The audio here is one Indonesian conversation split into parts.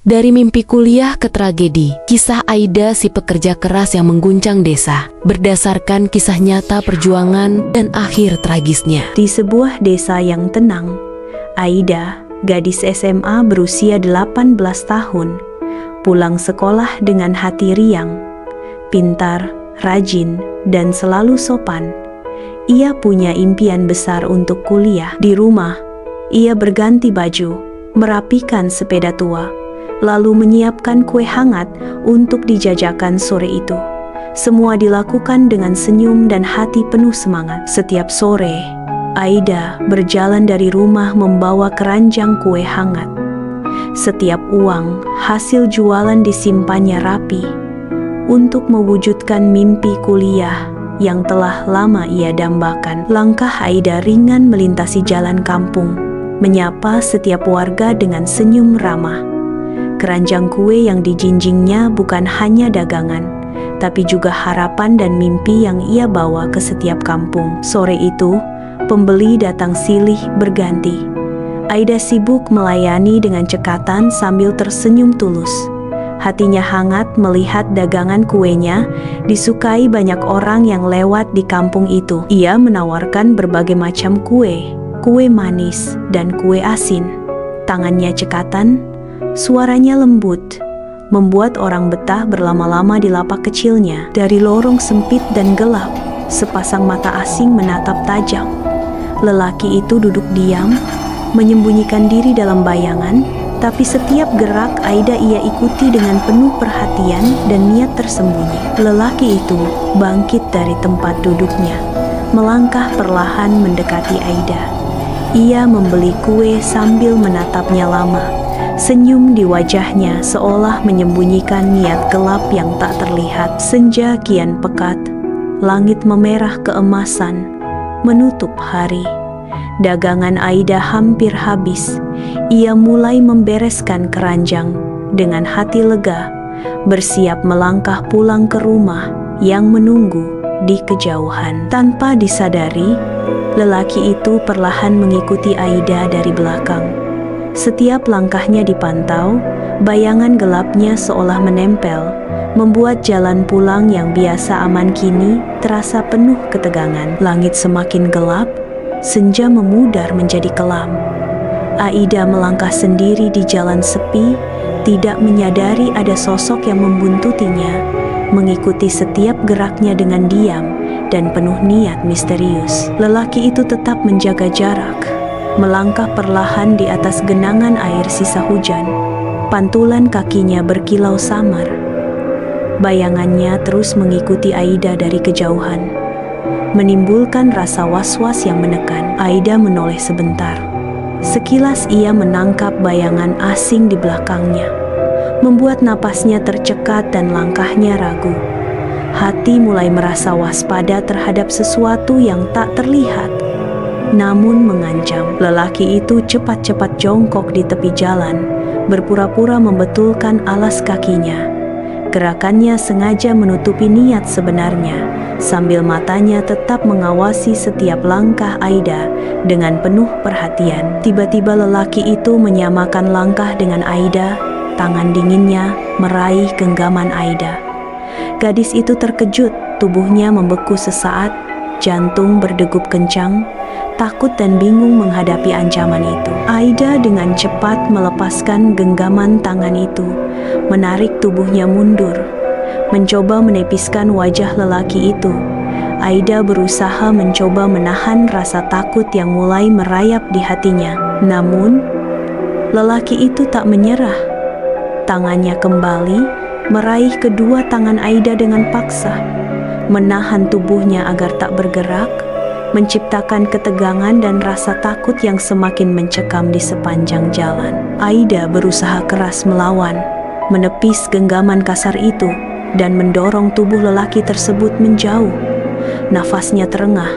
Dari mimpi kuliah ke tragedi, kisah Aida si pekerja keras yang mengguncang desa, berdasarkan kisah nyata perjuangan dan akhir tragisnya. Di sebuah desa yang tenang, Aida, gadis SMA berusia 18 tahun, pulang sekolah dengan hati riang, pintar, rajin, dan selalu sopan. Ia punya impian besar untuk kuliah. Di rumah, ia berganti baju, merapikan sepeda tua, lalu menyiapkan kue hangat untuk dijajakan sore itu. Semua dilakukan dengan senyum dan hati penuh semangat. Setiap sore, Aida berjalan dari rumah membawa keranjang kue hangat. Setiap uang hasil jualan disimpannya rapi untuk mewujudkan mimpi kuliah yang telah lama ia dambakan. Langkah Aida ringan melintasi jalan kampung, menyapa setiap warga dengan senyum ramah. Keranjang kue yang dijinjingnya bukan hanya dagangan, tapi juga harapan dan mimpi yang ia bawa ke setiap kampung. Sore itu, pembeli datang silih berganti. Aida sibuk melayani dengan cekatan sambil tersenyum tulus. Hatinya hangat melihat dagangan kuenya disukai banyak orang yang lewat di kampung itu. Ia menawarkan berbagai macam kue, kue manis, dan kue asin. Tangannya cekatan, suaranya lembut, membuat orang betah berlama-lama di lapak kecilnya. Dari lorong sempit dan gelap, sepasang mata asing menatap tajam. Lelaki itu duduk diam, menyembunyikan diri dalam bayangan, tapi setiap gerak Aida ia ikuti dengan penuh perhatian dan niat tersembunyi. Lelaki itu bangkit dari tempat duduknya, melangkah perlahan mendekati Aida. Ia membeli kue sambil menatapnya lama. Senyum di wajahnya seolah menyembunyikan niat gelap yang tak terlihat. Senja kian pekat, langit memerah keemasan, menutup hari. Dagangan Aida hampir habis. Ia mulai membereskan keranjang dengan hati lega, bersiap melangkah pulang ke rumah yang menunggu di kejauhan. Tanpa disadari, lelaki itu perlahan mengikuti Aida dari belakang. Setiap langkahnya dipantau, bayangan gelapnya seolah menempel, membuat jalan pulang yang biasa aman kini terasa penuh ketegangan. Langit semakin gelap, senja memudar menjadi kelam. Aida melangkah sendiri di jalan sepi, tidak menyadari ada sosok yang membuntutinya, mengikuti setiap geraknya dengan diam dan penuh niat misterius. Lelaki itu tetap menjaga jarak, melangkah perlahan di atas genangan air sisa hujan. Pantulan kakinya berkilau samar. Bayangannya terus mengikuti Aida dari kejauhan, menimbulkan rasa was-was yang menekan. Aida menoleh sebentar. Sekilas ia menangkap bayangan asing di belakangnya, membuat napasnya tercekat dan langkahnya ragu. Hati mulai merasa waspada terhadap sesuatu yang tak terlihat, namun mengancam. Lelaki itu cepat-cepat jongkok di tepi jalan, berpura-pura membetulkan alas kakinya. Gerakannya sengaja menutupi niat sebenarnya, sambil matanya tetap mengawasi setiap langkah Aida dengan penuh perhatian. Tiba-tiba lelaki itu menyamakan langkah dengan Aida, tangan dinginnya meraih genggaman Aida. Gadis itu terkejut, tubuhnya membeku sesaat, jantung berdegup kencang, takut dan bingung menghadapi ancaman itu. Aida dengan cepat melepaskan genggaman tangan itu, menarik tubuhnya mundur, mencoba menepiskan wajah lelaki itu. Aida berusaha mencoba menahan rasa takut yang mulai merayap di hatinya. Namun, lelaki itu tak menyerah. Tangannya kembali meraih kedua tangan Aida dengan paksa, menahan tubuhnya agar tak bergerak, menciptakan ketegangan dan rasa takut yang semakin mencekam di sepanjang jalan. Aida berusaha keras melawan, menepis genggaman kasar itu, dan mendorong tubuh lelaki tersebut menjauh. Nafasnya terengah,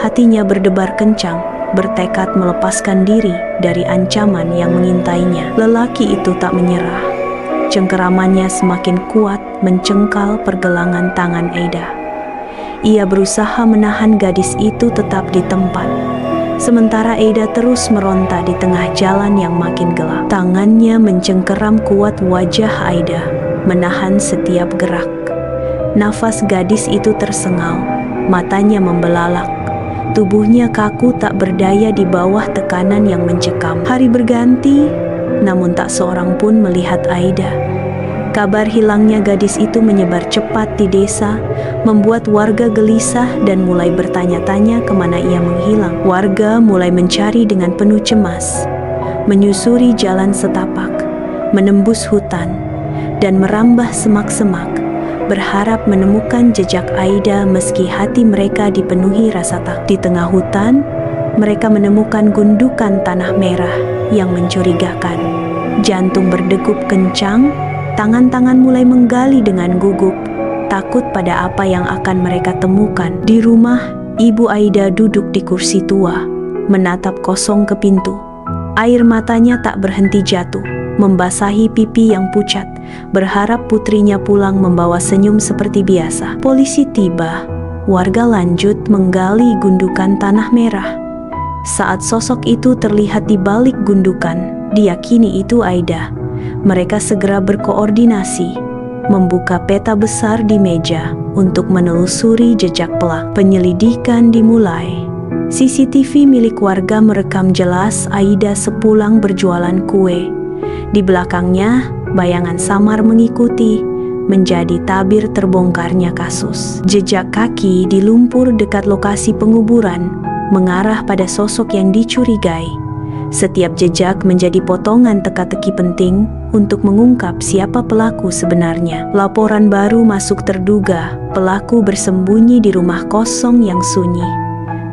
hatinya berdebar kencang, bertekad melepaskan diri dari ancaman yang mengintainya. Lelaki itu tak menyerah. Cengkeramannya semakin kuat mencengkal pergelangan tangan Aida. Ia berusaha menahan gadis itu tetap di tempat, Sementara Aida terus meronta di tengah jalan yang makin gelap. Tangannya mencengkeram kuat wajah Aida, menahan setiap gerak. Nafas gadis itu tersengal, matanya membelalak. Tubuhnya kaku tak berdaya di bawah tekanan yang mencekam. Hari berganti, namun tak seorang pun melihat Aida. Kabar hilangnya gadis itu menyebar cepat di desa, membuat warga gelisah dan mulai bertanya-tanya kemana ia menghilang. Warga mulai mencari dengan penuh cemas, menyusuri jalan setapak, menembus hutan, dan merambah semak-semak, berharap menemukan jejak Aida meski hati mereka dipenuhi rasa takut. Di tengah hutan, mereka menemukan gundukan tanah merah yang mencurigakan. Jantung berdegup kencang, tangan-tangan mulai menggali dengan gugup, takut pada apa yang akan mereka temukan. Di rumah, Ibu Aida duduk di kursi tua, menatap kosong ke pintu. Air matanya tak berhenti jatuh, membasahi pipi yang pucat, berharap putrinya pulang membawa senyum seperti biasa. Polisi tiba, warga lanjut menggali gundukan tanah merah. Saat sosok itu terlihat di balik gundukan, diyakini itu Aida. Mereka segera berkoordinasi, membuka peta besar di meja untuk menelusuri jejak pelaku. Penyelidikan dimulai. CCTV milik warga merekam jelas Aida sepulang berjualan kue. Di belakangnya, bayangan samar mengikuti, menjadi tabir terbongkarnya kasus. Jejak kaki di lumpur dekat lokasi penguburan mengarah pada sosok yang dicurigai. Setiap jejak menjadi potongan teka-teki penting untuk mengungkap siapa pelaku sebenarnya. Laporan baru masuk terduga pelaku bersembunyi di rumah kosong yang sunyi.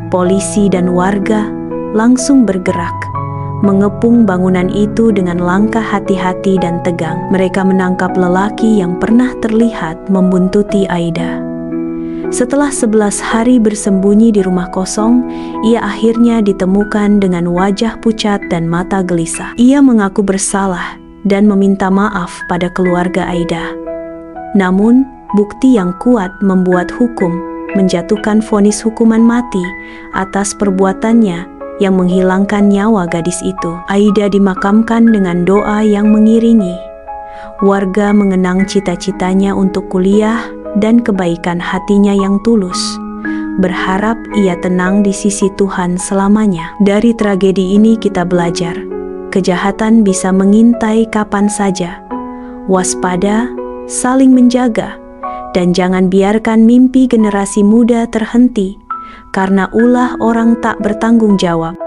Polisi dan warga langsung bergerak, mengepung bangunan itu dengan langkah hati-hati dan tegang. Mereka menangkap lelaki yang pernah terlihat membuntuti Aida. Setelah 11 hari bersembunyi di rumah kosong, ia akhirnya ditemukan dengan wajah pucat dan mata gelisah. Ia mengaku bersalah dan meminta maaf pada keluarga Aida. Namun, bukti yang kuat membuat hukum menjatuhkan vonis hukuman mati atas perbuatannya yang menghilangkan nyawa gadis itu. Aida dimakamkan dengan doa yang mengiringi. Warga mengenang cita-citanya untuk kuliah dan kebaikan hatinya yang tulus, berharap ia tenang di sisi Tuhan selamanya. Dari tragedi ini kita belajar, kejahatan bisa mengintai kapan saja. Waspada, saling menjaga, dan jangan biarkan mimpi generasi muda terhenti karena ulah orang tak bertanggung jawab.